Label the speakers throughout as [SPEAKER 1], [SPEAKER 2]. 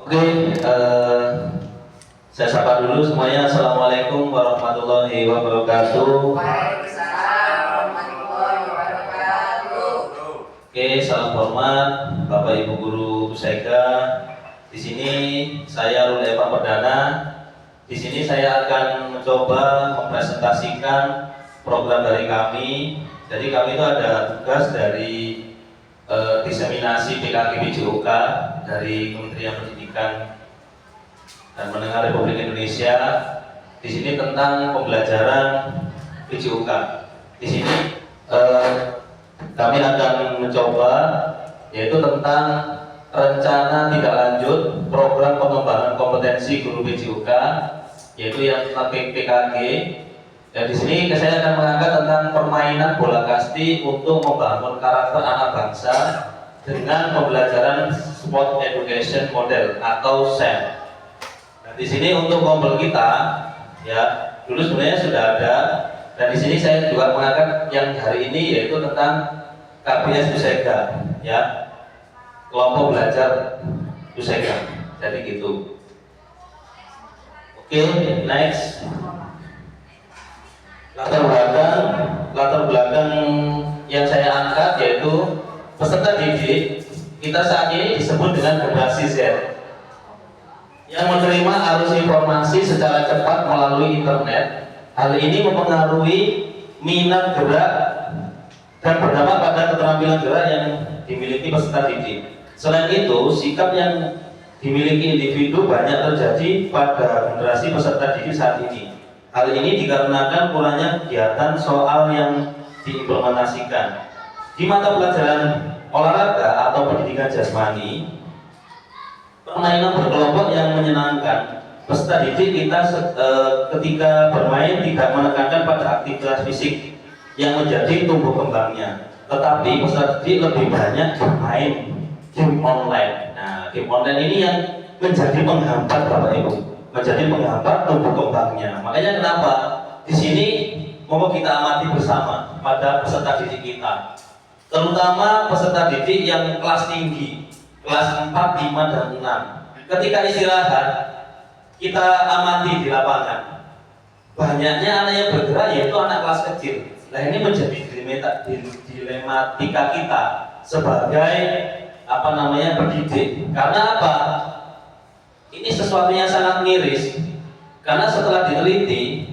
[SPEAKER 1] Oke, saya sapa dulu semuanya. Assalamualaikum warahmatullahi wabarakatuh.
[SPEAKER 2] Waalaikumsalam warahmatullahi wabarakatuh.
[SPEAKER 1] Oke, salam hormat Bapak Ibu Guru Pusaka. Di sini saya Rul Eva Perdana. Di sini saya akan mencoba mempresentasikan program dari kami. Jadi kami itu ada tugas dari diseminasi PKG PJOK dari Kementerian Pendidikan dan Menengah Republik Indonesia. Di sini tentang pembelajaran PJOK. Di sini kami akan mencoba yaitu tentang rencana tindak lanjut program pengembangan kompetensi guru PJOK, yaitu yang tentang PKG. Dan di sini saya akan mengangkat tentang permainan bola kasti untuk membangun karakter anak bangsa dengan pembelajaran Sport Education Model atau SEM. Nah, di sini untuk kompel kita, ya dulu sebenarnya sudah ada. Dan di sini saya juga mengangkat yang hari ini yaitu tentang KBS Pusaka, ya kelompok belajar Pusaka. Jadi gitu. Oke, next. Latar belakang yang saya angkat yaitu peserta didik kita saat ini disebut dengan generasi Z yang menerima arus informasi secara cepat melalui internet. Hal ini mempengaruhi minat gerak dan berdampak pada keterampilan gerak yang dimiliki peserta didik. Selain itu, sikap yang dimiliki individu banyak terjadi pada generasi peserta didik saat ini. Hal ini dikarenakan kurangnya kegiatan soal yang diimplementasikan. Di mata pelajaran olahraga atau pendidikan jasmani, permainan berkelompok yang menyenangkan. Peserta didik kita ketika bermain tidak menekankan pada aktivitas fisik yang menjadi tumbuh kembangnya, tetapi peserta didik lebih banyak bermain game online. Nah, game online ini yang menjadi penghambat Bapak Ibu, menjadi penghambat tumbuh kembangnya. Makanya kenapa di sini mau kita amati bersama pada peserta didik kita, terutama peserta didik yang kelas tinggi, kelas 4, 5, dan 6. Ketika istirahat, kita amati di lapangan, banyaknya anak yang bergerak yaitu anak kelas kecil. Nah, ini menjadi dilematika kita sebagai pendidik. Karena apa? Ini sesuatu yang sangat miris. Karena setelah diteliti,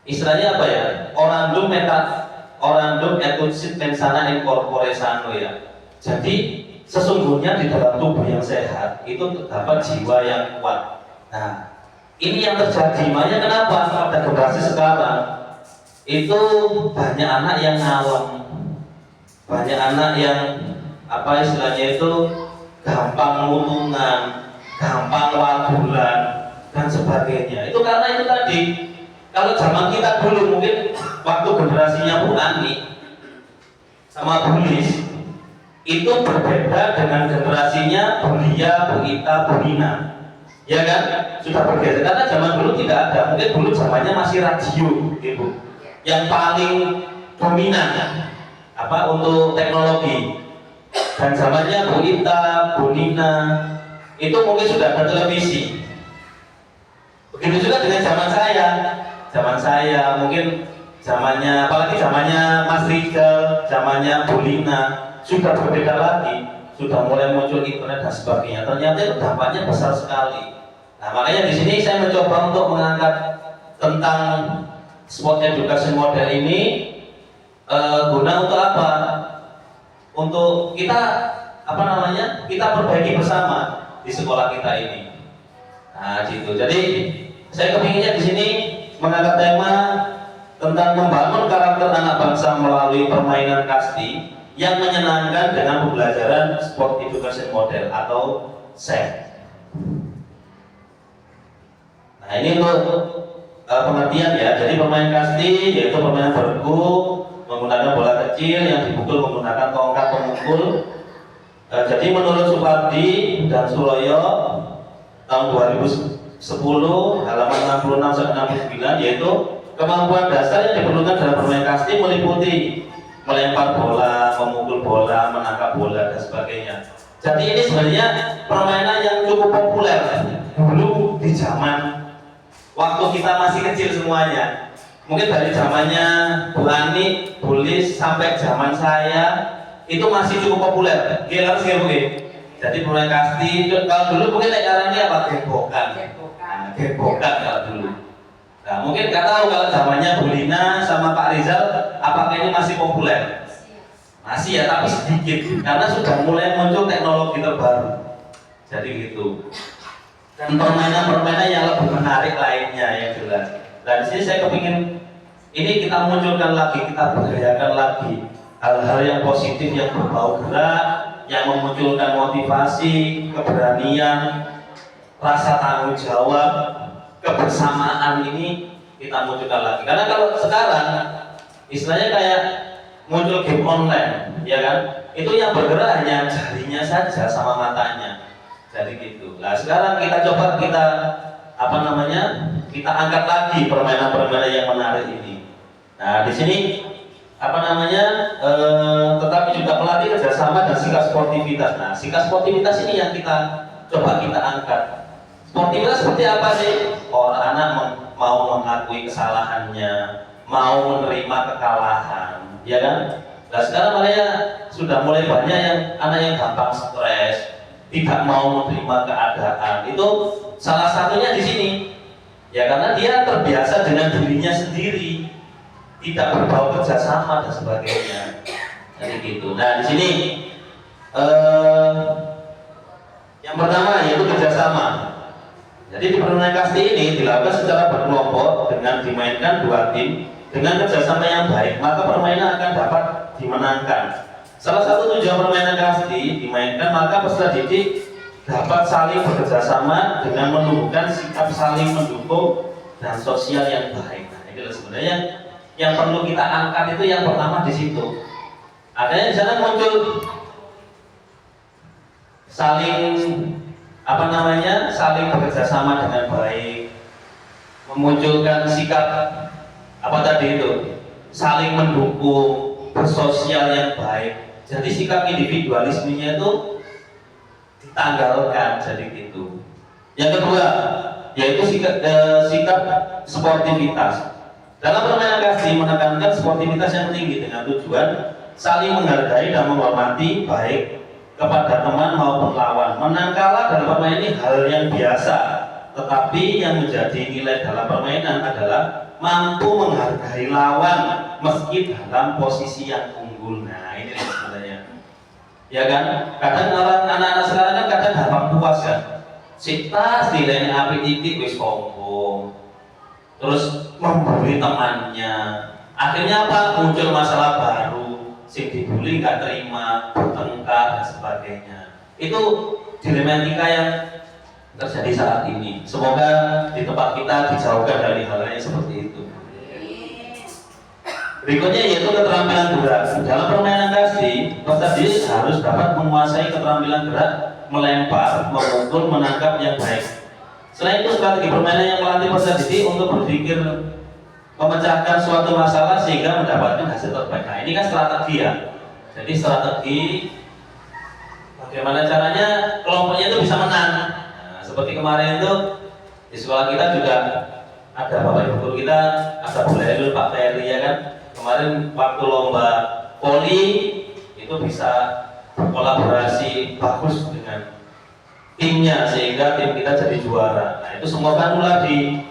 [SPEAKER 1] istilahnya apa ya? Orandum et sit mensana in corpore sano ya. Jadi sesungguhnya di dalam tubuh yang sehat itu terdapat jiwa yang kuat. Nah, ini yang terjadi. Makanya kenapa pada generasi sekarang itu banyak anak yang ngalem, banyak anak yang istilahnya itu gampang ngutungan, gampang wadulan dan sebagainya. Itu karena itu tadi, kalau zaman kita dulu mungkin waktu generasinya Bu Ani sama Bu Lis itu berbeda dengan generasinya Bu Lia, Bu Ita, Bu Nina, ya kan? Sudah berbeda karena zaman dulu tidak ada. Mungkin dulu zamannya masih radio, Ibu, yang paling dominan untuk teknologi. Dan zamannya Bu Ita, Bu Nina itu mungkin sudah ada televisi. Begitu juga dengan zaman saya. Zaman saya mungkin zamannya, apalagi zamannya Mas Rizal, zamannya Bu Lina sudah berbeda lagi, sudah mulai muncul internet dan sebagainya. Ternyata itu dampaknya besar sekali. Nah, makanya di sini saya mencoba untuk mengangkat tentang Sport Education Model ini guna untuk apa? Untuk kita kita perbaiki bersama di sekolah kita ini. Nah, gitu. Jadi saya kepinginnya di sini mengangkat tema tentang membangun karakter anak bangsa melalui permainan kasti yang menyenangkan dengan pembelajaran Sport Education Model atau SEM. Nah, ini untuk pengertian ya. Jadi permainan kasti yaitu permainan bergu menggunakan bola kecil yang dipukul menggunakan tongkat pemukul. Jadi menurut Supardi dan Suloyo tahun 2010 halaman 66-69 yaitu kemampuan dasar yang diperlukan dalam bermain kasti meliputi melempar bola, memukul bola, menangkap bola dan sebagainya. Jadi ini sebenarnya permainan yang cukup populer dulu di zaman waktu kita masih kecil semuanya. Mungkin dari zamannya Bu Ani, Bu Lis sampai zaman saya itu masih cukup populer. Gila sih mungkin. Jadi permainan kasti kalau dulu mungkin caranya apa? Gebokan. Nah, gebokan kalau dulu. Nah, mungkin nggak tahu kalau zamannya Bu Lina sama Pak Rizal apakah ini masih populer? Masih ya, tapi sedikit karena sudah mulai muncul teknologi terbaru. Jadi gitu. Dan permainan-permainan yang lebih menarik lainnya yang jelas. Dan di sini saya kepingin ini kita munculkan lagi, kita berdayakan lagi hal-hal yang positif yang berbau gerak, yang memunculkan motivasi, keberanian, rasa tanggung jawab, kebersamaan ini kita munculkan lagi. Karena kalau sekarang istilahnya kayak muncul game online, ya kan? Itu yang bergerak hanya jarinya saja sama matanya. Jadi gitu. Nah sekarang kita coba kita angkat lagi permainan-permainan yang menarik ini. Nah di sini tetapi juga melatih kerjasama dan sikap sportivitas. Nah sikap sportivitas ini yang kita angkat. Sportivitas seperti apa sih? Orang anak mau mengakui kesalahannya, mau menerima kekalahan, ya kan? Nah sekarang sudah mulai banyak anak yang gampang stres, tidak mau menerima keadaan. Itu salah satunya di sini. Ya karena dia terbiasa dengan dirinya sendiri, tidak berbau kerjasama dan sebagainya. Jadi gitu. Nah di sini yang pertama yaitu kerjasama. Jadi di permainan kasti ini dilakukan secara berkelompok dengan dimainkan 2 tim dengan kerjasama yang baik, maka permainan akan dapat dimenangkan. Salah satu tujuan permainan kasti dimainkan maka peserta didik dapat saling bekerjasama dengan menumbuhkan sikap saling mendukung dan sosial yang baik. Nah, itu sebenarnya yang perlu kita angkat itu yang pertama di situ. Adanya di sana muncul saling bekerjasama dengan baik, memunculkan sikap saling mendukung, bersosial yang baik. Jadi sikap individualismenya itu ditanggalkan, jadi gitu. Yang kedua yaitu sikap sportivitas. Dalam permainan kasti menekankan sportivitas yang tinggi dengan tujuan saling menghargai dan menghormati baik kepada teman maupun lawan. Menang kalah dalam permainan ini hal yang biasa, tetapi yang menjadi nilai dalam permainan adalah mampu menghargai lawan meski dalam posisi yang unggul. Nah ini sebenarnya. Ya kan, kadang anak-anak sekarang kan kadang gampang puas kan. Sita nilainya api titik wis sombong, terus membuli temannya. Akhirnya apa? Muncul masalah baru, sing dibully nggak terima, bertengkar dan sebagainya. Itu dilematika yang terjadi saat ini. Semoga di tempat kita dijauhkan dari hal yang seperti itu. Berikutnya yaitu keterampilan gerak. Dalam permainan kasti, peserta didik harus dapat menguasai keterampilan gerak, melempar, memukul, menangkap yang baik. Selain itu, strategi permainan yang melatih peserta didik untuk berpikir memecahkan suatu masalah sehingga mendapatkan hasil terbaik. Nah, ini kan strategi ya. Jadi strategi bagaimana caranya kelompoknya itu bisa menang. Nah, seperti kemarin itu di sekolah kita juga ada bapak ibu guru kita, ada Bu Lelul, Pak Ferry ya kan. Kemarin waktu lomba poli itu bisa berkolaborasi bagus dengan timnya sehingga tim kita jadi juara. Nah itu semua kan mulai di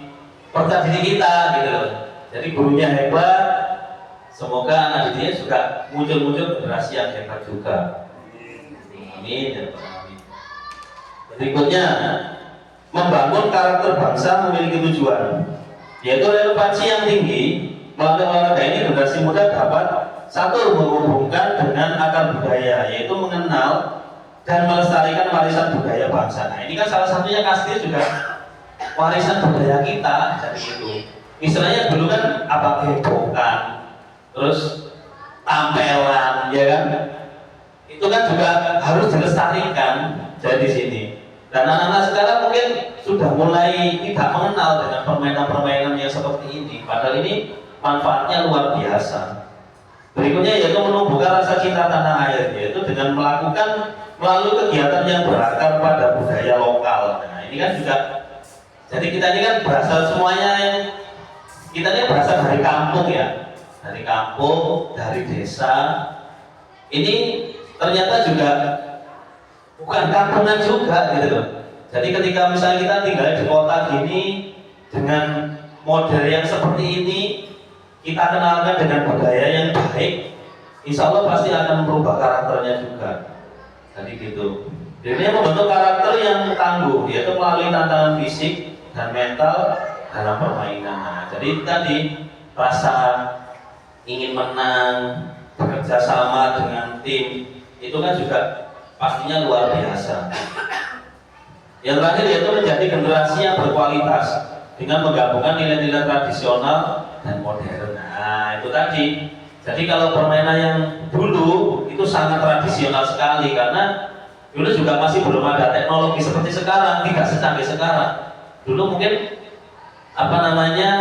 [SPEAKER 1] peserta didik kita gitu loh. Jadi gurunya hebat, semoga anak didiknya juga muncul generasi yang hebat juga. Amin ya Pak. Berikutnya membangun karakter bangsa memiliki tujuan, yaitu relevansi yang tinggi. Melalui olahraga ini generasi muda dapat satu menghubungkan dengan akar budaya, yaitu mengenal dan melestarikan warisan budaya bangsa. Nah ini kan salah satunya kasti juga warisan budaya kita. Jadi itu istilahnya dulu kan gebokan, terus tampelan, ya kan? Itu kan juga harus dilestarikan. Jadi sini. Dan anak-anak sekarang mungkin sudah mulai tidak mengenal dengan permainan-permainan yang seperti ini. Padahal ini manfaatnya luar biasa. Berikutnya yaitu menumbuhkan rasa cinta tanah air, yaitu dengan melakukan melalui kegiatan yang berakar pada budaya lokal. Nah, ini kan juga, jadi kita ini kan berasal semuanya, kita ini berasal dari kampung ya, dari kampung, dari desa. Ini ternyata juga bukan kampungan juga gitu loh. Jadi ketika misalnya kita tinggal di kota gini dengan model yang seperti ini, kita kenalkan dengan budaya yang baik, insya Allah pasti akan merubah karakternya juga. Jadi gitu. Jadi yang membentuk karakter yang tangguh, yaitu melalui tantangan fisik dan mental dalam permainan. Nah, jadi tadi rasa ingin menang, bekerja sama dengan tim, itu kan juga pastinya luar biasa. Yang terakhir yaitu menjadi generasi yang berkualitas dengan menggabungkan nilai-nilai tradisional dan modern. Nah, itu tadi. Jadi kalau permainan yang dulu itu sangat tradisional sekali karena dulu juga masih belum ada teknologi seperti sekarang, tidak secanggih sekarang. Dulu mungkin apa namanya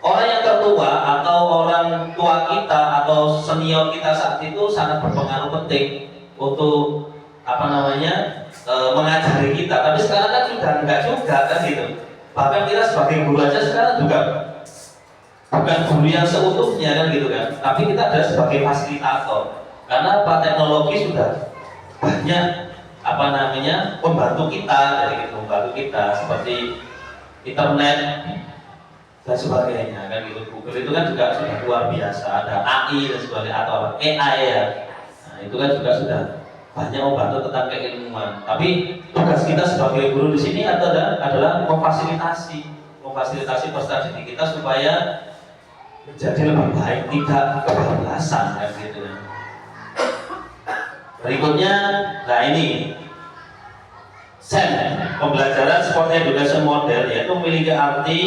[SPEAKER 1] orang yang tertua atau orang tua kita atau senior kita saat itu sangat berpengaruh penting untuk apa namanya mengajari kita. Tapi sekarang kan sudah enggak juga kan gitu. Bahkan kita sebagai guru aja sekarang juga bukan guru yang seutuhnya kan gitu kan. Tapi kita adalah sebagai fasilitator. Karena apa, teknologi sudah banyak apa namanya membantu kita, dari gitu membantu kita seperti internet dan sebagainya kan gitu. Google itu kan juga sudah luar biasa, ada AI dan sebagainya atau AI ya. Nah, itu kan juga sudah banyak membantu tentang keilmuan. Tapi tugas kita sebagai guru di sini adalah memfasilitasi peserta didik kita supaya menjadi lebih baik, tidak kebablasan kan gitu. Berikutnya, nah ini SEM, pembelajaran sport education model, yaitu memiliki arti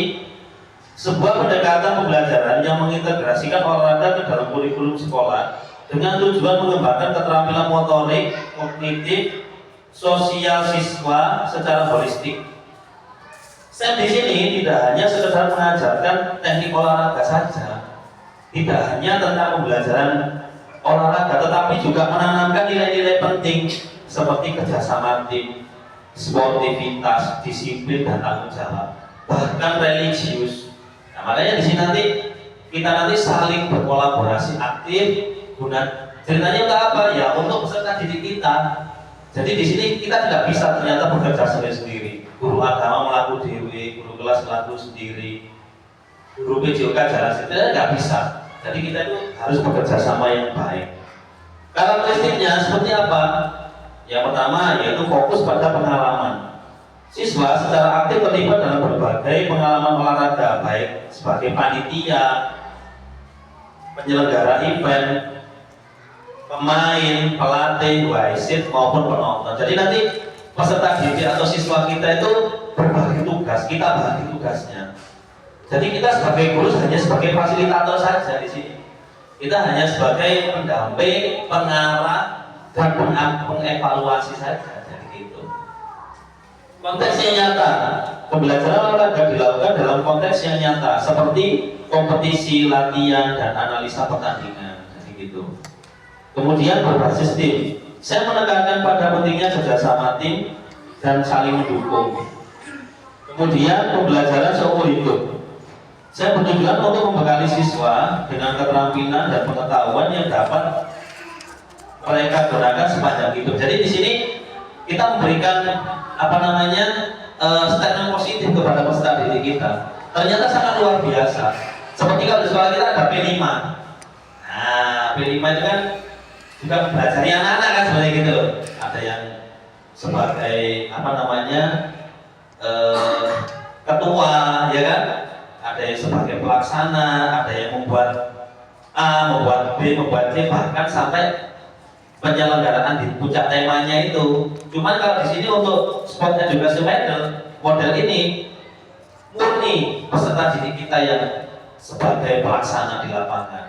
[SPEAKER 1] sebuah pendekatan pembelajaran yang mengintegrasikan olahraga ke dalam kurikulum sekolah dengan tujuan mengembangkan keterampilan motorik, kognitif, sosial siswa secara holistik. SEM di sini tidak hanya sekedar mengajarkan teknik olahraga saja, tidak hanya tentang pembelajaran olahraga, tetapi juga menanamkan nilai-nilai penting seperti kerjasama tim, sportivitas, disiplin dan tanggung jawab, bahkan religius. Nah, makanya di sini nanti kita saling berkolaborasi aktif. Guna ceritanya untuk apa ya? Untuk peserta didik kita. Jadi di sini kita tidak bisa ternyata bekerja sendiri. Guru agama melaku dewi, guru kelas melaku sendiri, guru PJOK jalan sendiri, nggak bisa. Jadi kita itu harus bekerja sama yang baik. Karakteristiknya seperti apa? Yang pertama yaitu fokus pada pengalaman. Siswa secara aktif terlibat dalam berbagai pengalaman olahraga, baik sebagai panitia, penyelenggara event, pemain, pelatih, wasit maupun penonton. Jadi nanti peserta didik atau siswa kita itu berbagi tugas, kita bagi tugasnya. Jadi kita sebagai guru hanya sebagai fasilitator saja di sini. Kita hanya sebagai pendamping, pengarah, dan pengevaluasi saja. Jadi itu. Konteksnya nyata. Pembelajaran olahraga dilakukan dalam konteks yang nyata, seperti kompetisi, latihan, dan analisa pertandingan. Jadi gitu. Kemudian berbasis tim. Saya menekankan pada pentingnya kerjasama tim dan saling mendukung. Kemudian pembelajaran seumur hidup. Saya bertujuan untuk membekali siswa dengan keterampilan dan pengetahuan yang dapat mereka gunakan sepanjang hidup. Jadi di sini kita memberikan apa namanya statement positif kepada peserta didik kita. Ternyata sangat luar biasa. Seperti kalau di sekolah kita ada P5. Nah, P5 itu kan juga mempelajari anak-anak kan sebenarnya gitu loh. Ada yang sebagai apa namanya ketua, ya kan? Ada yang sebagai pelaksana, ada yang membuat A, membuat B, membuat C, bahkan sampai penyelenggaraan di puncak temanya itu. Cuman kalau di sini untuk sport education model ini murni peserta didik kita yang sebagai pelaksana di lapangan.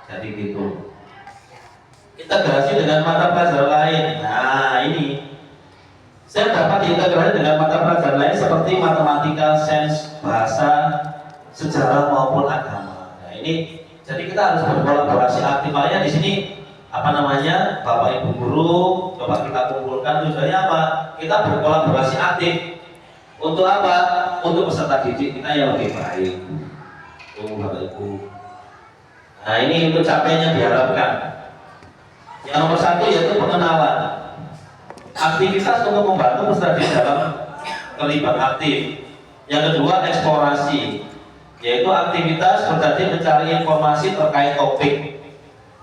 [SPEAKER 1] Jadi gitu. Integrasi dengan mata pelajaran lain. Nah ini saya dapat diintegrasi dengan mata pelajaran lain seperti matematika, sains, bahasa, sejarah maupun agama. Nah ini jadi kita harus berkolaborasi aktif. Makanya di sini apa namanya, Bapak Ibu guru coba kita kumpulkan. Tujuannya apa? Kita berkolaborasi aktif. Untuk apa? Untuk peserta didik kita yang lebih baik. Tuh Bapak Ibu. Nah ini untuk capainya diharapkan. Yang nomor satu yaitu pengenalan. Aktivitas untuk membantu peserta didik dalam terlibat aktif. Yang kedua eksplorasi, yaitu aktivitas peserta didik mencari informasi terkait topik.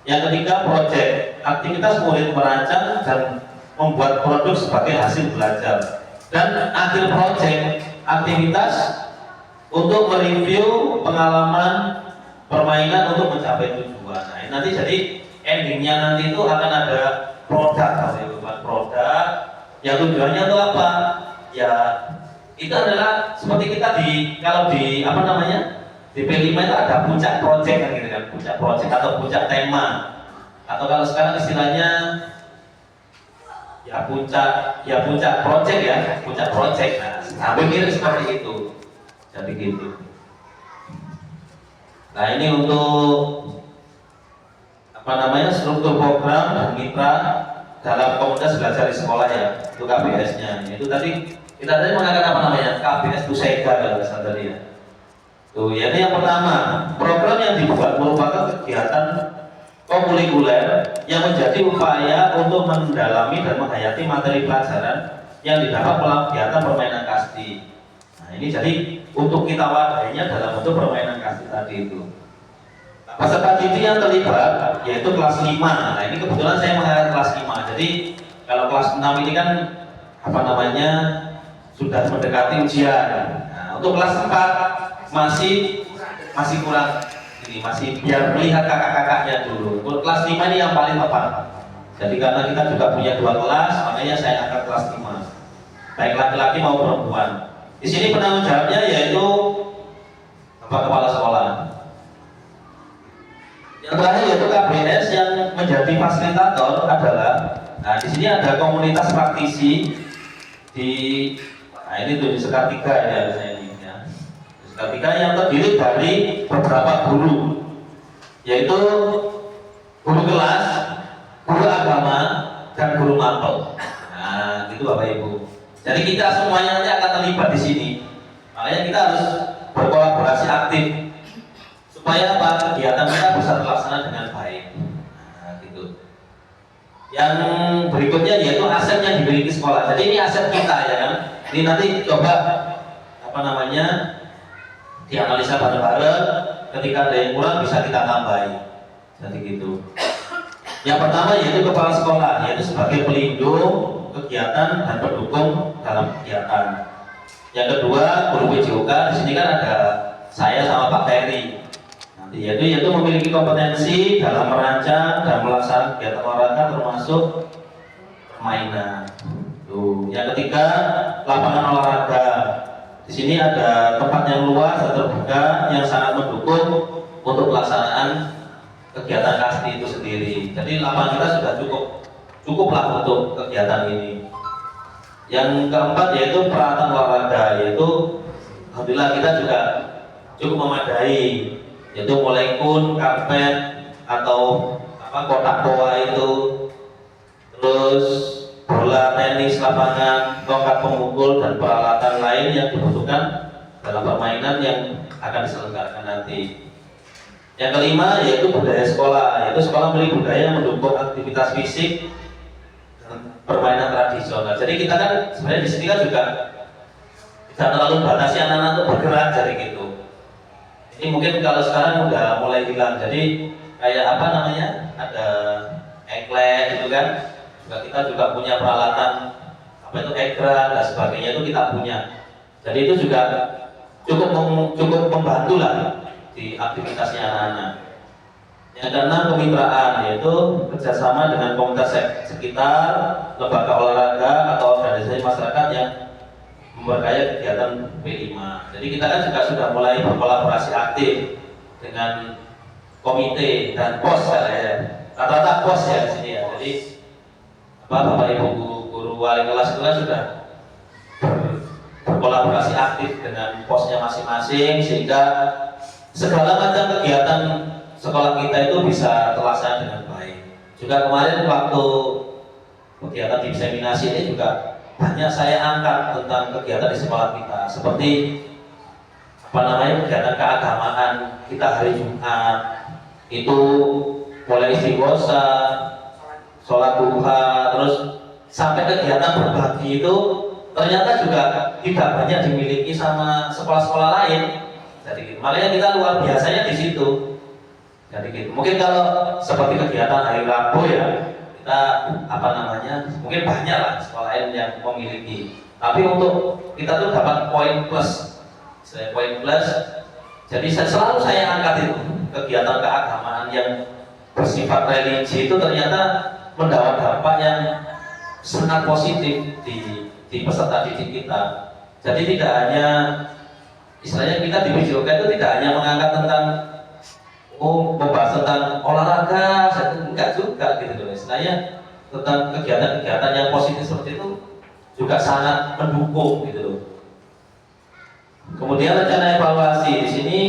[SPEAKER 1] Yang ketiga proyek, aktivitas murid merancang dan membuat produk sebagai hasil belajar. Dan akhir proyek, aktivitas untuk mereview pengalaman permainan untuk mencapai tujuan. Nah, nanti jadi endingnya nanti itu akan ada produk, produk yang tujuannya itu apa? Ya itu adalah seperti kita kalau di apa namanya, di P5 itu ada puncak project kan gitu kan, puncak project atau puncak tema, atau kalau sekarang istilahnya puncak project ya, puncak project. Nah, hampir mirip seperti itu. Jadi gitu. Nah ini untuk apa namanya, struktur program dan mitra dalam komunitas belajar di sekolah ya, untuk KBS-nya. Itu tadi kita tadi mengangkat apa namanya, KBS Pusega kalau nggak salah tadi ya. Tuh, ya ini yang pertama, program yang dibuat merupakan kegiatan kokurikuler yang menjadi upaya untuk mendalami dan menghayati materi pelajaran yang didapat melalui kegiatan permainan kasti. Nah ini jadi untuk kita wadahinya dalam bentuk permainan kasti tadi itu. Nah, peserta didik yang terlibat yaitu kelas 5. Nah ini kebetulan saya mengangkat kelas 5. Jadi kalau kelas 6 ini kan apa namanya, sudah mendekati ujian. Nah, untuk kelas 4 masih kurang ini, masih biar melihat kakak-kakaknya dulu. Untuk kelas 5 ini yang paling tepat. Jadi karena kita juga punya 2 kelas, makanya saya angkat kelas 5. Baik laki-laki maupun perempuan. Di sini penanggung jawabnya yaitu Bapak Kepala Sekolah. Yang terakhir yaitu KBS yang menjadi fasilitator adalah, nah di sini ada komunitas praktisi di, nah ini tuh di Sekar 3 ya saya ini ya. Sekar 3 yang terdiri dari beberapa guru, yaitu guru kelas, guru agama, dan guru mapel. Nah itu Bapak Ibu. Jadi kita semuanya nanti akan terlibat di sini. Makanya kita harus berkolaborasi aktif supaya apa, kegiatan kita bisa terlaksana dengan baik. Nah, gitu. Yang berikutnya yaitu aset yang dimiliki sekolah. Jadi ini aset kita ya kan. Ini nanti coba apa namanya, dianalisa bareng-bareng. Ketika ada yang kurang bisa kita tambahin. Jadi gitu. Yang pertama yaitu kepala sekolah, yaitu sebagai pelindung kegiatan dan pendukung dalam kegiatan. Yang kedua guru PJOK. Di sini kan ada saya sama Pak Ferry. Yaitu memiliki kompetensi dalam merancang dan melaksanakan kegiatan olahraga termasuk permainan. Tuh. Yang ketiga, lapangan olahraga. Di sini ada tempat yang luas dan terbuka yang sangat mendukung untuk pelaksanaan kegiatan kasti itu sendiri. Jadi lapangan kita sudah cukuplah untuk kegiatan ini. Yang keempat yaitu peralatan olahraga, yaitu alhamdulillah kita juga cukup memadai, yaitu mulai kun, karpet atau kotak bola itu, terus bola tenis lapangan, tongkat pemukul dan peralatan lain yang dibutuhkan dalam permainan yang akan diselenggarakan nanti. Yang kelima yaitu budaya sekolah, yaitu sekolah memiliki budaya yang mendukung aktivitas fisik dan permainan tradisional. Jadi kita kan sebenarnya di sini kan juga tidak terlalu batasi anak-anak untuk bergerak jadi gitu. Ini mungkin kalau sekarang udah mulai hilang. Jadi kayak apa namanya, ada engklek gitu kan. Juga kita juga punya peralatan apa itu ekran dan sebagainya, itu kita punya. Jadi itu juga cukup membantu lah di aktivitasnya anak-anak. Yang keenam kemitraan, yaitu kerjasama dengan komunitas sekitar, lembaga olahraga atau organisasi masyarakat yang memberkaya kegiatan P5. Jadi kita kan juga sudah mulai berkolaborasi aktif dengan komite dan pos ya. Rata-rata pos ya di sini ya. Jadi Bapak Ibu guru wali kelas itu kan sudah berkolaborasi aktif dengan posnya masing-masing sehingga segala macam kegiatan sekolah kita itu bisa terlaksana dengan baik. Juga kemarin waktu kegiatan diseminasi ini juga banyak saya angkat tentang kegiatan di sekolah kita, seperti kegiatan keagamaan kita hari Jumat itu mulai istighosa, sholat duha, terus sampai kegiatan berbagi itu ternyata juga tidak banyak dimiliki sama sekolah-sekolah lain. Jadi makanya kita luar biasanya di situ. Jadi gitu. Mungkin kalau seperti kegiatan hari Rabu ya, kita mungkin banyak lah sekolah lain yang memiliki. Tapi untuk kita tuh dapat poin plus. Jadi selalu saya angkat itu kegiatan keagamaan yang bersifat religi itu ternyata mendapat dampak yang sangat positif di peserta didik kita. Jadi tidak hanya istilahnya kita di videokan itu tidak hanya mengangkat tentang membahas tentang olahraga, enggak juga gitu loh. Istilahnya tentang kegiatan-kegiatan yang positif seperti itu juga sangat mendukung gitu loh. Kemudian rencana evaluasi di sini,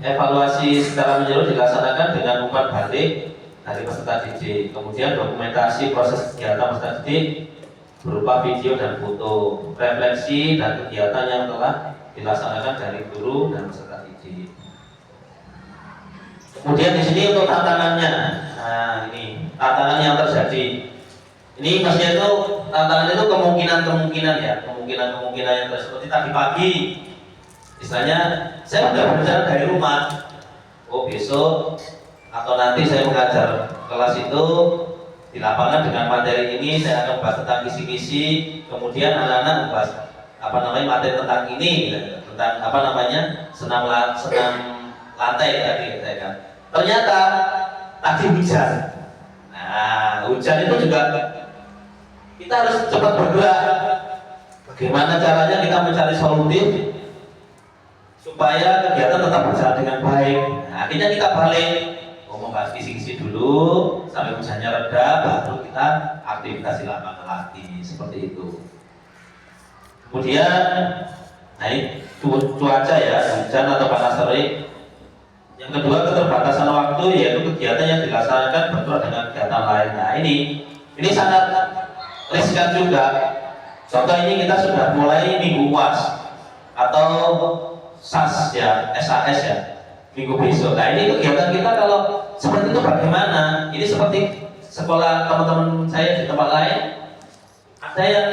[SPEAKER 1] evaluasi secara menyeluruh dilaksanakan dengan umpan balik dari peserta didik. Kemudian dokumentasi proses kegiatan peserta didik berupa video dan foto, refleksi dan kegiatan yang telah dilaksanakan dari guru dan peserta didik. Kemudian di sini untuk tantangannya, nah ini tantangan yang terjadi. Ini maksudnya itu tantangan itu kemungkinan yang seperti tadi pagi. Misalnya saya sudah berbicara dari rumah, besok atau nanti saya mengajar kelas itu di lapangan dengan materi ini, saya akan membahas tentang kisi-kisi, kemudian anak-anak membahas materi tentang ini, tentang senam lantai tadi saya kan. Ternyata tadi hujan. Nah, hujan itu juga kita harus cepat bergerak. Bagaimana caranya kita mencari solusi supaya kegiatan tetap berjalan dengan baik. Nah, akhirnya kita balik membahas kisi-kisi dulu sampai hujannya reda, baru kita aktivitas di lapangan lagi seperti itu. Kemudian naik cuaca ya, hujan atau panas terik. Yang kedua, keterbatasan waktu, yaitu kegiatan yang dilaksanakan bentrok dengan kegiatan lain. Nah ini sangat riskan juga. Contoh ini kita sudah mulai minggu UAS atau SAS ya, SAS ya, minggu besok. Nah ini kegiatan kita kalau seperti itu bagaimana? Ini seperti sekolah teman-teman saya di tempat lain, ada yang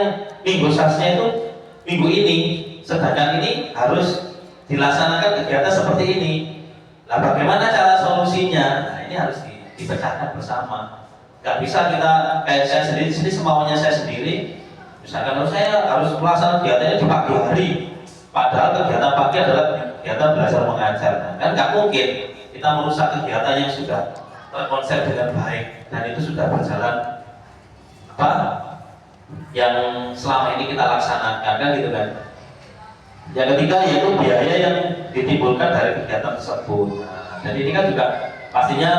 [SPEAKER 1] minggu SAS-nya itu minggu ini, sedangkan ini harus dilaksanakan kegiatan seperti ini. Nah bagaimana cara solusinya? Nah ini harus dipecahkan bersama. Gak bisa kita kayak saya sendiri, di sini semaunya saya sendiri. Misalkan saya harus melaksanakan kegiatannya di pagi hari, padahal kegiatan pagi adalah kegiatan belajar mengajar. Nah, kan nggak mungkin kita merusak kegiatan yang sudah terkonsep dengan baik dan itu sudah berjalan yang selama ini kita laksanakan kan gitu kan. Yang ketiga yaitu biaya yang ditimbulkan dari kegiatan tersebut. Nah, dan ini kan juga pastinya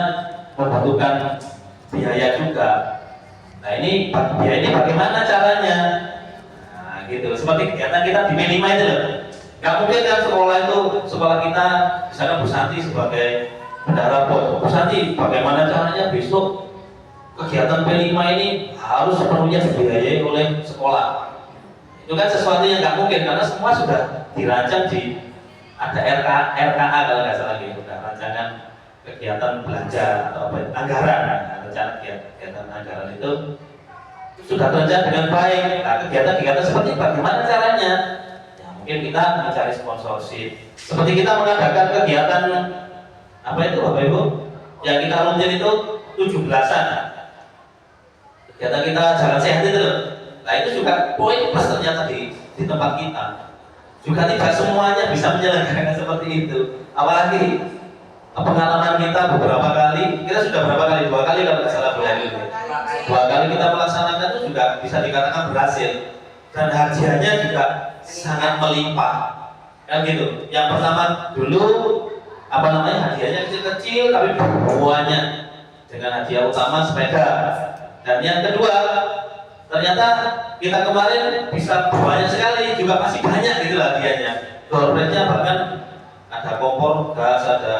[SPEAKER 1] membutuhkan biaya juga. Nah ini biaya ini bagaimana caranya? Nah gitu, seperti kegiatan kita di M5 itu loh. Gak mungkin kan sekolah kita misalkan Bu Santi sebagai bendahara PON. Bu Santi bagaimana caranya besok kegiatan P5 ini harus sepenuhnya dibiayai oleh sekolah. Itu kan sesuatu yang nggak mungkin karena semua sudah dirancang ada RKA kalau nggak salah gitu, rancangan kegiatan belanja atau anggaran. Nah, rencana kegiatan anggaran itu sudah terencana dengan baik. Nah, kegiatan-kegiatan seperti bagaimana caranya? Ya, mungkin kita mencari sponsorship. Seperti kita mengadakan kegiatan itu Bapak Ibu, yang kita rutin itu 17-an. Kegiatan kita jalan sehat itu loh. Nah itu juga poin plus ternyata di tempat kita. Juga tidak semuanya bisa menyelenggarakan seperti itu. Apalagi pengalaman kita beberapa kali, kita sudah berapa kali? 2 kali kalau nggak salah Bu Yali. 2 kali kita melaksanakan itu juga bisa dikatakan berhasil. Dan hadiahnya juga sangat melimpah. Kan gitu. Yang pertama dulu hadiahnya kecil-kecil tapi semuanya dengan hadiah utama sepeda. Dan yang kedua ternyata kita kemarin bisa banyak sekali, juga masih banyak gitu lah hadiahnya. Doorbrandnya bahkan ada kompor gas, ada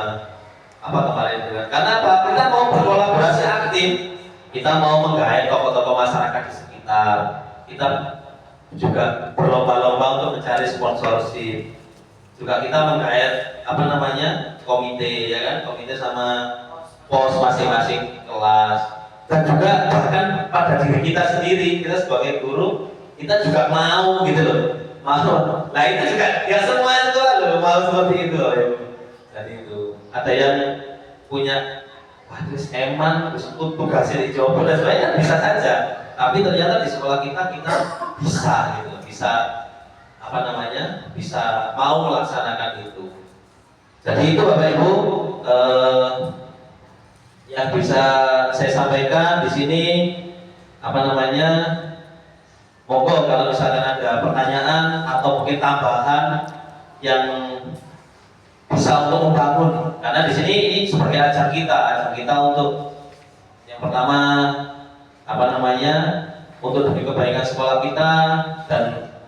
[SPEAKER 1] kemarin juga. Karena apa? Kita mau berkolaborasi aktif. kita mau menggait tokoh-tokoh masyarakat di sekitar, kita juga berlomba-lomba untuk mencari sponsorship, juga kita menggait komite, ya kan, komite sama pos masing-masing kelas, dan juga bahkan pada diri kita sendiri, kita sebagai guru, kita juga mau gitu loh, mau. Nah itu juga ya semua itu loh mau seperti itu loh ya. Jadi itu ada yang punya waduh eman terus tugasnya dicoba dan sebagainya bisa saja, tapi ternyata di sekolah kita bisa gitu, bisa bisa mau melaksanakan itu. Jadi itu Bapak Ibu yang bisa saya sampaikan di sini monggo kalau misalkan ada pertanyaan atau mungkin tambahan yang bisa untuk membangun, karena di sini ini sebagai ajang kita untuk yang pertama untuk demi kebaikan sekolah kita dan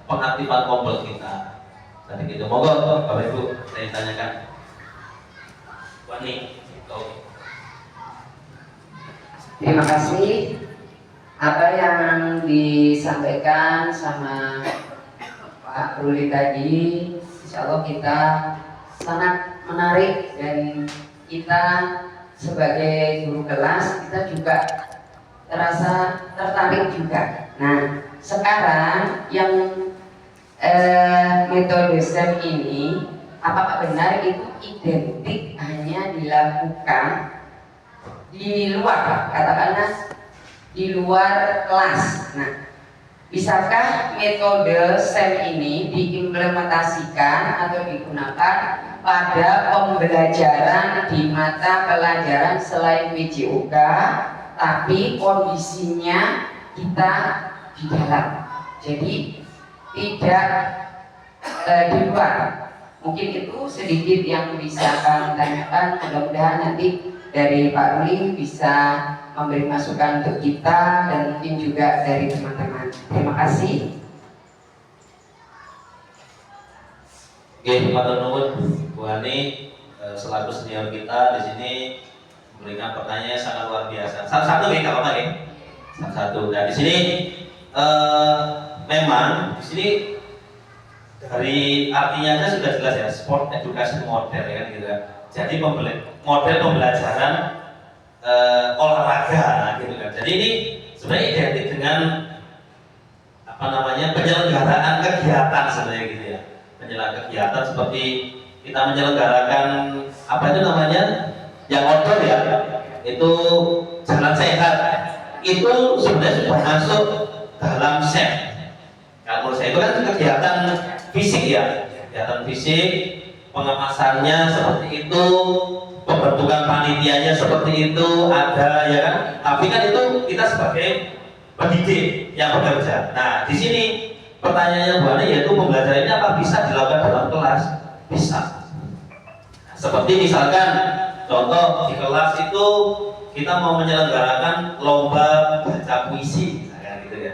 [SPEAKER 1] pengaktifan kompel kita. Jadi gitu, monggo Bapak Ibu saya tanyakan. Wani,
[SPEAKER 2] Terima kasih. Apa yang disampaikan sama Pak Ruli tadi, insya Allah kita sangat menarik dan kita sebagai guru kelas kita juga terasa tertarik juga. Nah, sekarang yang metode STEM ini apakah benar itu identik hanya dilakukan di luar, katakanlah di luar kelas? Nah, bisakah metode STEM ini diimplementasikan atau digunakan pada pembelajaran di mata pelajaran selain WJOK, tapi kondisinya kita di dalam, jadi tidak di luar? Mungkin itu sedikit yang bisa kami tanyakan. Mudah-mudahan nanti dari Pak Ruli bisa memberi masukan untuk kita dan mungkin juga dari teman-teman. Terima kasih.
[SPEAKER 1] Oke, matur nuwun Bu Ani selaku senior kita di sini memberikan pertanyaan sangat luar biasa. Satu-satu nih kalau apa nih? Satu-satu. Dan di sini memang di sini dari artinya aja sudah jelas ya, sport education model ya kan gitu kan. Jadi model pembelajaran olahraga gitu kan. Jadi ini sebenarnya identik dengan penyelenggaraan kegiatan sebenarnya gitu ya. Penyelenggaraan kegiatan seperti kita menyelenggarakan yang outdoor ya, itu jalan sehat, itu sebenarnya sudah masuk dalam SEM. Kalau menurut saya itu kan kegiatan fisik ya, kegiatan fisik, pengemasannya seperti itu, pembentukan panitianya seperti itu ada ya kan. Tapi kan itu kita sebagai pendidik yang bekerja. Nah di sini pertanyaannya Bu Ani yaitu pembelajaran ini apa bisa dilakukan dalam kelas? Bisa. Seperti misalkan contoh di kelas itu kita mau menyelenggarakan lomba baca puisi, misalkan gitu ya,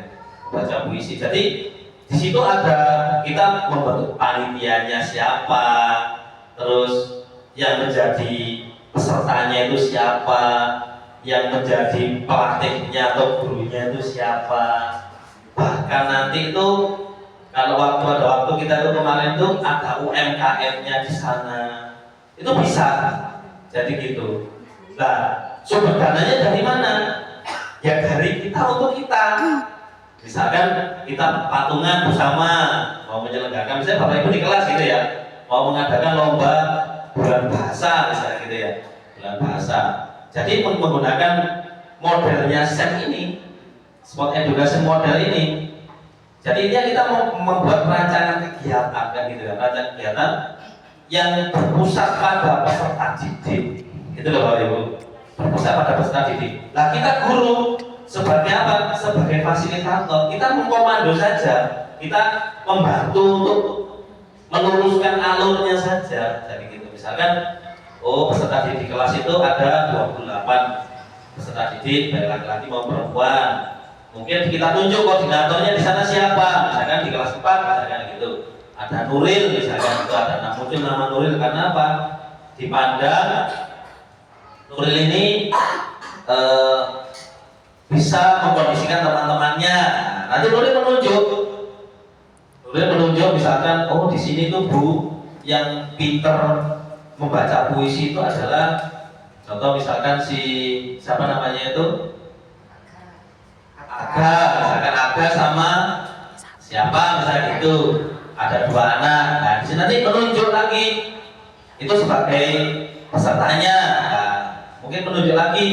[SPEAKER 1] baca puisi. Jadi di situ ada kita membentuk panitianya siapa, terus yang menjadi pesertanya itu siapa, yang menjadi pelatihnya atau gurunya itu siapa. Bahkan nanti itu kalau ada waktu kita itu kemarin itu ada UMKM-nya di sana, itu bisa. Jadi gitu. Nah, sumber dananya dari mana? Ya dari kita untuk kita. Misalkan kita patungan bersama mau menyelenggarakan, misalnya Bapak Ibu di kelas gitu ya, mau mengadakan lomba bulan bahasa misalnya gitu ya, bulan bahasa. Jadi menggunakan modelnya SEM ini, sport education model ini. Jadi ini kita mau membuat rancangan kegiatan kan gitu ya, rancangan kegiatan yang berpusat pada peserta didik. Itu loh Bapak Ibu, berpusat pada peserta didik. Nah kita guru sebagai apa? Sebagai fasilitator, kita mengkomando saja, kita membantu untuk meluruskan alurnya saja. Jadi gitu, misalkan peserta didik kelas itu ada 28 peserta didik, baik laki-laki maupun perempuan. Mungkin kita tunjuk koordinatornya di sana siapa, misalkan di kelas 4 misalkan gitu. Ada Nuril misalkan itu, ada muncul nama Nuril karena apa? Dipandang Nuril ini bisa mengkondisikan teman-temannya. Nah, nanti boleh menunjuk misalkan, oh di sini tuh Bu yang pinter membaca puisi itu adalah contoh misalkan si siapa namanya itu misalkan Aga sama siapa misalnya gitu, ada 2 anak. Nah di sini nanti menunjuk lagi itu sebagai pesertanya. Nah, mungkin menunjuk lagi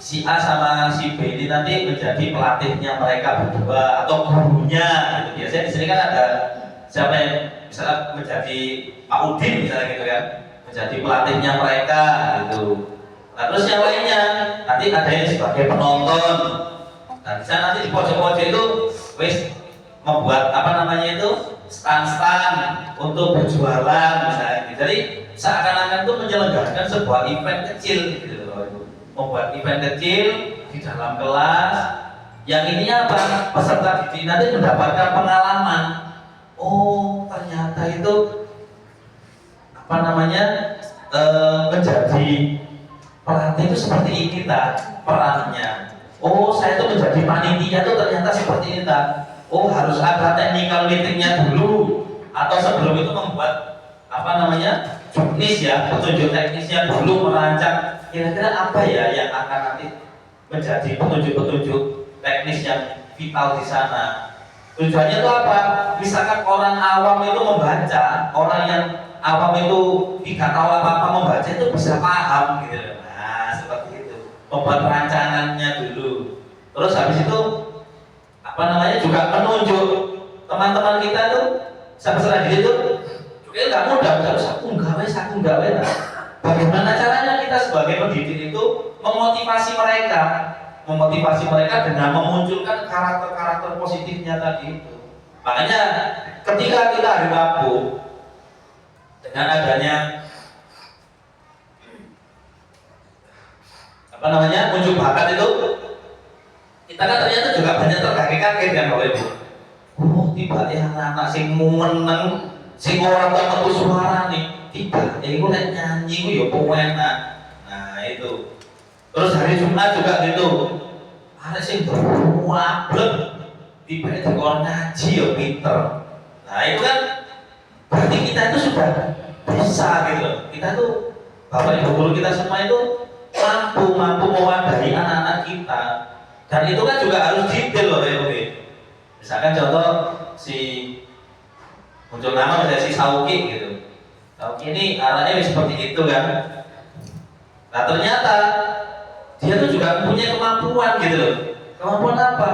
[SPEAKER 1] si A sama si B ini nanti menjadi pelatihnya mereka berdua atau gurunya gitu. Biasanya di sini kan ada siapa yang misalnya menjadi Pak Udin misalnya gitu kan, menjadi pelatihnya mereka gitu. Nah, terus yang lainnya nanti ada yang sebagai penonton. Nah, di sana nanti di pojok-pojok itu wis membuat apa namanya itu stand-stand untuk berjualan misalnya gitu. Jadi seakan-akan itu menyelenggarakan sebuah event kecil gitu loh. Membuat event kecil di dalam kelas yang ini apa? Peserta didik nanti mendapatkan pengalaman. Oh, ternyata itu apa namanya menjadi pelatih itu seperti ini perannya. Oh, saya itu menjadi panitia itu ternyata seperti ini Oh, harus ada technical meetingnya dulu atau sebelum itu membuat apa namanya juknis ya, petunjuk teknisnya dulu, merancang kira-kira apa ya yang akan nanti menjadi petunjuk-petunjuk teknis yang vital di sana. Tujuannya itu apa? Misalkan orang awam itu membaca, orang yang awam itu tidak tahu apa-apa membaca itu bisa paham gitu. Nah, seperti itu. Membuat perancangannya dulu. Terus habis itu apa namanya juga menunjuk teman-teman kita tuh peserta didik itu juga nggak mudah, harus aku gawe. Nah, bagaimana caranya kita sebagai pendidik itu memotivasi mereka dengan memunculkan karakter-karakter positifnya tadi itu. Makanya ketika kita hari Rabu dengan adanya apa namanya muncul bakat itu, kita kan ternyata juga banyak terkaget-kaget kan Bapak Ibu. Oh, tiba ya anak sing meneng, sing ora tau metu suara nih, tiba iku nek nyanyi ku ya penak. Nah, itu. Terus hari Jumat juga gitu. Ada sing berwablek, tiba di orang ngaji ya pinter. Nah, itu kan berarti kita itu sudah bisa gitu. Kita tuh Bapak Ibu guru kita semua itu mampu mewadahi anak-anak kita. Dan itu kan juga harus detail loh ya, oke. Misalkan contoh si muncul nama misalnya si Sauki gitu. Sauki ini anaknya seperti itu kan. Nah ternyata dia tuh juga punya kemampuan gitu loh. Kemampuan apa?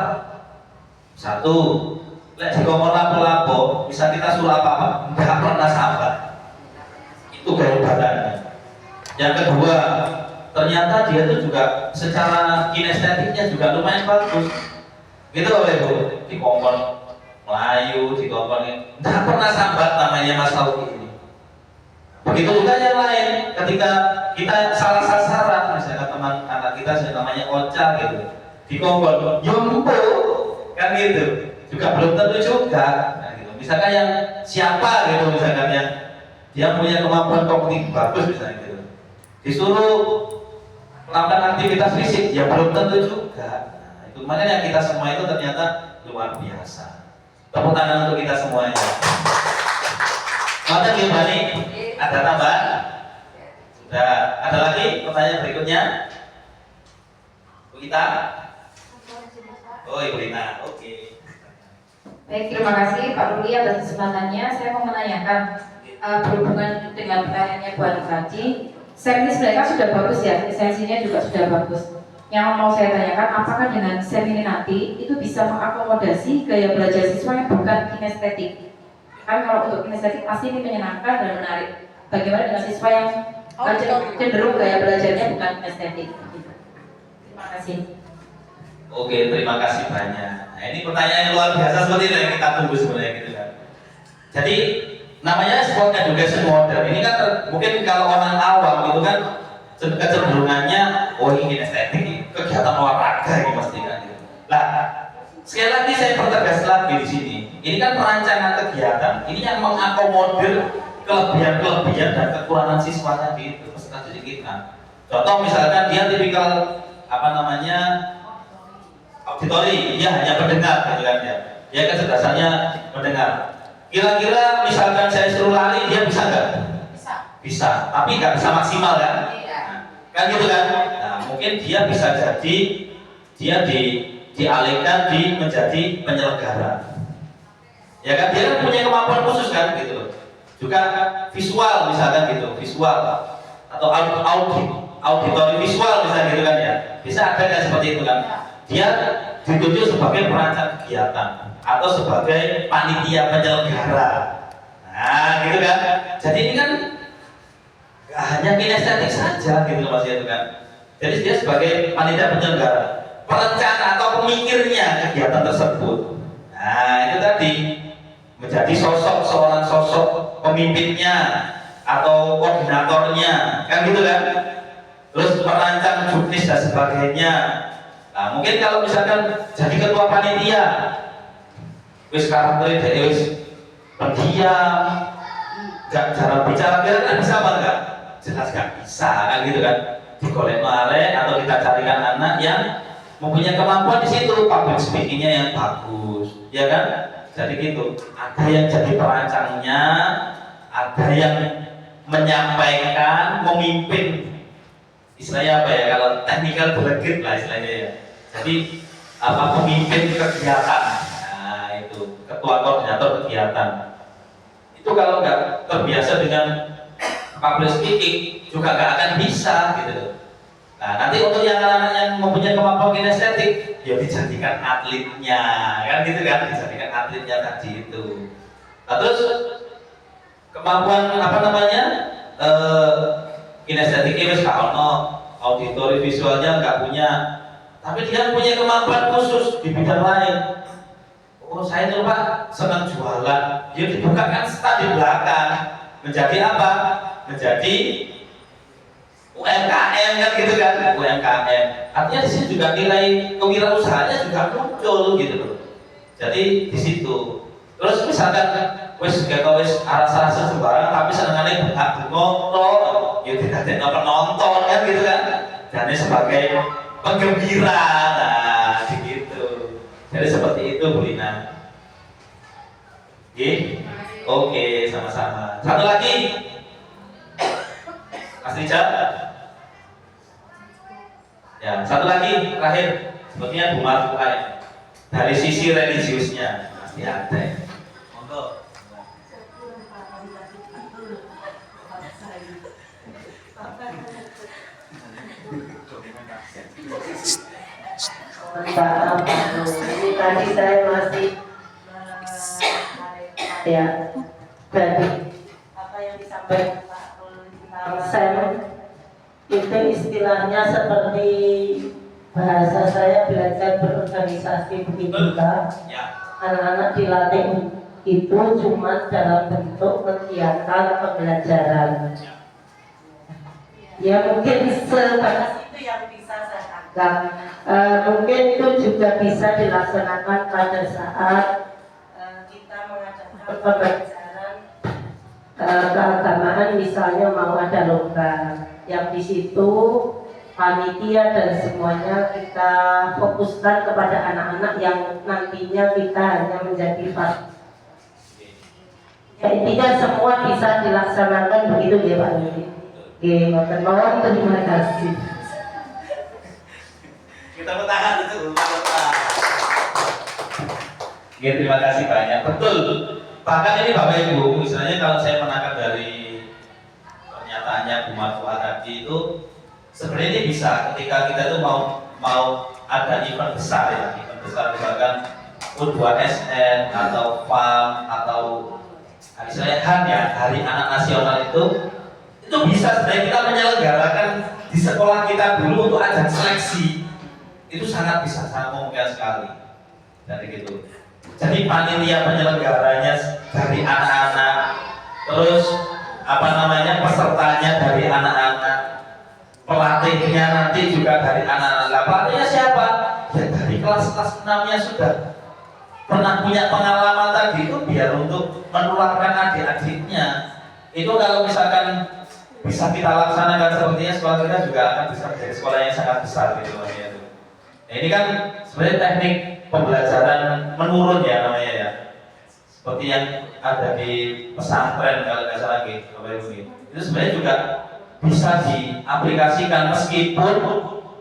[SPEAKER 1] Satu, lihat di komor lapo-lapo, bisa kita suruh apa-apa, nggak pernah sabar. Itu kehebatannya. Yang kedua, ternyata dia tuh juga secara kinestetiknya juga lumayan bagus. Gitu loh Ibu, di kompon Melayu, di kompon ini nggak pernah sambat namanya Mas Sauki ini. Begitu juga yang lain, ketika kita salah sasaran, misalnya teman anak kita namanya Ocha gitu, di kompon, yompo kan gitu, juga belum tentu juga. Nah, gitu. Misalkan yang siapa gitu, misalkan yang dia punya kemampuan kognitif bagus misalnya gitu, disuruh melakukan aktivitas fisik, ya belum tentu juga. Nah, itu makanya kita semua itu ternyata luar biasa. Tepuk tangan untuk kita semuanya. Maka gimana nih? Ada tambahan? Sudah. Ada lagi pertanyaan berikutnya? Bu Ita? Oh, Ibu Lina. Oke.
[SPEAKER 3] Baik, terima kasih Pak Ruli atas kesempatannya. Saya mau menanyakan berhubungan dengan pertanyaannya Bu Anifati. Servis mereka sudah bagus ya, lisensinya juga sudah bagus. Yang mau saya tanyakan, apakah dengan SEM ini nanti itu bisa mengakomodasi gaya belajar siswa yang bukan kinestetik? Kan kalau untuk kinestetik pasti ini menyenangkan dan menarik. Bagaimana dengan siswa yang cenderung gaya belajarnya bukan kinestetik? Terima kasih.
[SPEAKER 1] Oke, terima kasih banyak. Nah, ini pertanyaan yang luar biasa seperti itu yang kita tunggu sebenarnya gitu kan. Jadi namanya sport education model ini kan mungkin kalau orang awam itu kan kecenderungannya oh ini estetik, kegiatan olahraga ini pasti kan gitu. Nah, sekali lagi saya pertegas lagi di sini. Ini kan perancangan kegiatan. Ini yang mengakomodir kelebihan dan kekurangan siswa tadi itu peserta didik kita. Contoh misalkan dia tipikal apa namanya auditori, dia hanya mendengar gitu kan ya. Dia kecerdasannya mendengar. Kira-kira misalkan saya suruh lari, dia bisa nggak?
[SPEAKER 2] Bisa.
[SPEAKER 1] Bisa, tapi nggak bisa maksimal kan?
[SPEAKER 2] Iya.
[SPEAKER 1] Kan gitu kan? Nah, mungkin dia bisa jadi dia dialihkan menjadi penyelenggara. Ya kan dia kan punya kemampuan khusus kan gitu. Juga visual misalkan gitu, visual atau auditori visual misalnya gitu kan ya. Bisa ada kan seperti itu kan? Dia ditunjuk sebagai perancang kegiatan atau sebagai panitia penyelenggara. Nah, gitu kan? Jadi ini kan gak hanya kinestetik saja gitu Mas itu kan. Jadi dia sebagai panitia penyelenggara, perencana atau pemikirnya kegiatan tersebut. Nah, itu tadi menjadi seorang sosok pemimpinnya atau koordinatornya, kan gitu kan? Terus merancang juknis dan sebagainya. Nah, mungkin kalau misalkan jadi ketua panitia, wis karakternya dari wis pendiam, gak cara bicara, kira-kira bisa apa enggak? Jelas gak bisa, kan gitu kan? Digolek mare atau kita carikan anak yang mempunyai kemampuan di situ, public speakingnya yang bagus, ya kan? Jadi gitu. Ada yang jadi perancangnya, ada yang menyampaikan, memimpin. Istilahnya apa ya? Kalau technical delegate lah istilahnya ya. Jadi apa pemimpin kegiatan. Nah itu ketua koordinator kegiatan. Itu kalau nggak terbiasa dengan public speaking juga nggak akan bisa gitu. Nah nanti untuk yang anak-anak yang mempunyai kemampuan kinestetik, ya dijadikan atletnya, kan gitu kan? Dijadikan atletnya tadi itu. Nah, terus kemampuan apa namanya? Kinestetiknya wis gak ono, auditori visualnya nggak punya, tapi dia punya kemampuan khusus di bidang lain. Oh saya itu Pak senang jualan, dia dibukakan stand di belakang, menjadi apa? Menjadi UMKM kan gitu kan? UMKM. Artinya di sini juga nilai kewirausahaannya juga muncul gitu loh. Jadi di situ. Terus misalkan wis arah-arah sembarang tapi senengane bunga ya didadekno penonton kan gitu kan. Dan sebagai penggembira. Nah, gitu. Jadi seperti itu Bu Lina. Oke, sama-sama. Satu lagi. Mas Rijal. Ya, satu lagi terakhir. Sepertinya Bu Marfuah ya. Dari sisi religiusnya pasti ada. Monggo.
[SPEAKER 4] Ini tadi saya masih ya dari apa yang disampaikan Pak Sam itu istilahnya seperti bahasa saya belajar berorganisasi begitu kan. Anak-anak dilatih itu cuma dalam bentuk kegiatan pembelajaran. Ya mungkin sebatas itu yang bisa saya anggap. Mungkin itu juga bisa dilaksanakan pada saat kita mengadakan pembelajaran keagamaan, misalnya mau ada lomba yang di situ panitia dan semuanya kita fokuskan kepada anak-anak yang nantinya kita hanya menjadi ya, intinya semua bisa dilaksanakan begitu ya Pak Nuri. Oke, mohon terima kasih.
[SPEAKER 1] Kita bertahan itu Oke, terima kasih banyak. Betul. Bahkan ini Bapak Ibu, misalnya kalau saya menangkap dari pernyataannya Bu Marfuah tadi itu sebenarnya ini bisa ketika kita itu mau ada event besar ya, event besar misalkan U2SN atau FAM atau misalnya HAN ya, Hari Anak Nasional itu bisa sebenarnya kita menyelenggarakan di sekolah kita dulu untuk ajang seleksi. Itu sangat bisa, sangat memungkinkan sekali. Jadi gitu. Jadi panitia penyelenggaranya dari anak-anak, terus apa namanya pesertanya dari anak-anak, pelatihnya nanti juga dari anak-anak. Lah pelatihnya siapa? Ya dari kelas-kelas 6-nya sudah pernah punya pengalaman tadi itu biar untuk menularkan adik-adiknya. Itu kalau misalkan bisa kita laksanakan sepertinya sekolah kita juga akan bisa menjadi sekolah yang sangat besar gitu maksudnya itu. Nah, ini kan sebenarnya teknik pembelajaran menurun ya namanya ya. Seperti yang ada di pesantren kalau nggak salah gitu, Bapak Ibu. Itu sebenarnya juga bisa diaplikasikan meskipun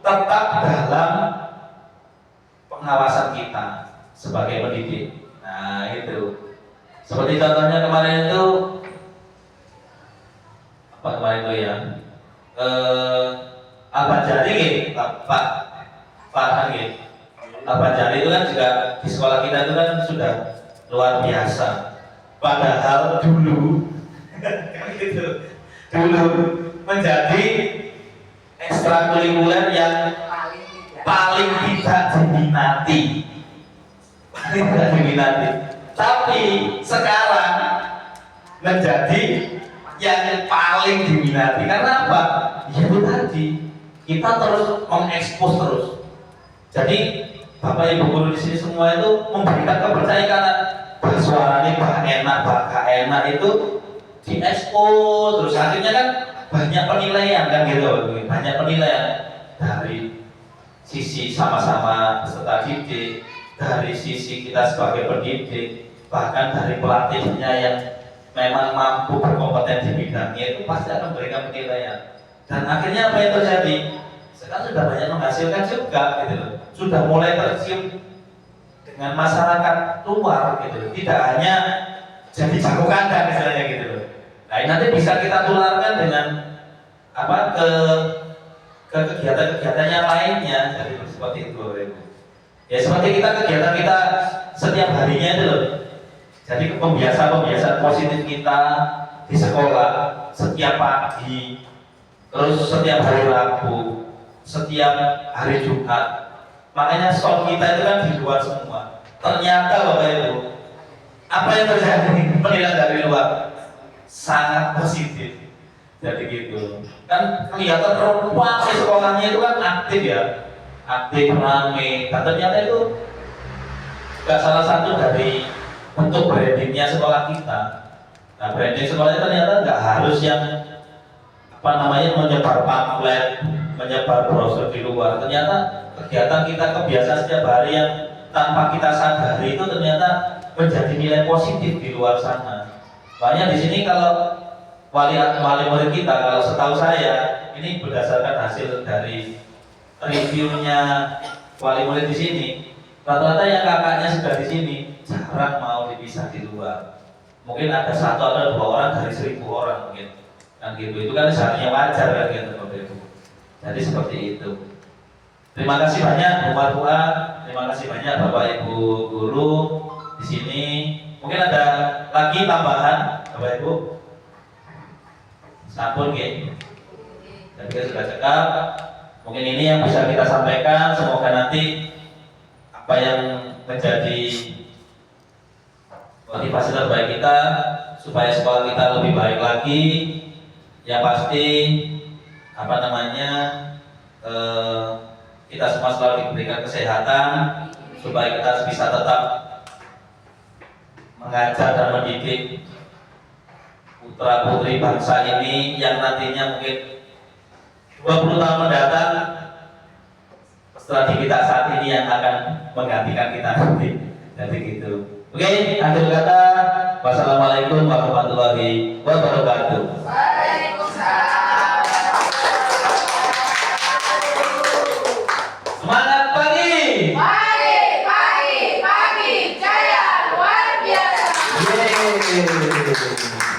[SPEAKER 1] tetap dalam pengawasan kita sebagai pendidik. Nah itu, seperti contohnya kemarin itu apa kemarin itu ya, Al-Bajari gitu, Pak Farhan gitu. Al-Bajari itu kan juga di sekolah kita itu kan sudah luar biasa. Padahal dulu gitu, dulu menjadi ekstrakurikuler yang paling tidak diminati, tapi sekarang menjadi yang paling diminati. Karena apa? Ya itu tadi, kita terus mengekspos terus. Jadi Bapak Ibu guru di sini semua itu memberikan kepercayaan karena suaranya bah enak, bah gak enak itu diekspos terus, akhirnya kan banyak penilaian kan gitu, banyak penilaian dari sisi sama-sama peserta didik, dari sisi kita sebagai pendidik, bahkan dari pelatihnya yang memang mampu berkompeten di bidangnya itu pasti akan memberikan penilaian. Dan akhirnya apa yang terjadi? Sekarang sudah banyak menghasilkan juga gitu loh. Sudah mulai tercium dengan masyarakat luar gitu loh. Tidak hanya jadi jago kandang misalnya gitu loh. Nah, ini nanti bisa kita tularkan dengan apa ke kegiatan-kegiatan yang lainnya. Jadi seperti itu Bapak Ibu. Ya seperti kegiatan kita setiap harinya itu loh. Jadi pembiasaan positif kita di sekolah setiap pagi, terus setiap hari Rabu, setiap hari Jumat. Makanya soal kita itu kan di luar semua. Ternyata Bapak Ibu, apa yang terjadi? Penilaian dari luar sangat positif. Jadi gitu. Kan kelihatan ruang di sekolahnya itu kan aktif ya, aktif, ramai. Dan ternyata itu juga salah satu dari untuk brandingnya sekolah kita. Nah, branding sekolahnya ternyata nggak harus yang apa namanya menyebar pamflet, menyebar brosur di luar. Ternyata kegiatan kita kebiasaan setiap hari yang tanpa kita sadari itu ternyata menjadi nilai positif di luar sana. Makanya di sini kalau wali murid kita, kalau setahu saya ini berdasarkan hasil dari reviewnya wali murid di sini, rata-rata yang kakaknya sudah di sini jarang mau dipisah di luar. Mungkin ada 1 atau 2 orang dari 1000 orang mungkin. Kan gitu. Itu kan seharusnya wajar kan gitu Bapak Ibu. Jadi seperti itu. Terima kasih banyak Bu Marfuah, terima kasih banyak Bapak Ibu guru di sini. Mungkin ada lagi tambahan Bapak Ibu. Sampun nggih. Dan kita sudah cekap. Mungkin ini yang bisa kita sampaikan. Semoga nanti apa yang menjadi motivasi terbaik kita supaya sekolah kita lebih baik lagi. Yang pasti apa namanya kita semua selalu diberikan kesehatan supaya kita bisa tetap mengajar dan mendidik putra putri bangsa ini yang nantinya mungkin 20 tahun mendatang setelah kita saat ini yang akan menggantikan kita nanti. Jadi gitu. Oke, akhir kata, wassalamualaikum warahmatullahi wabarakatuh. Semangat pagi.
[SPEAKER 5] Pagi, jaya luar biasa.
[SPEAKER 1] Yeay.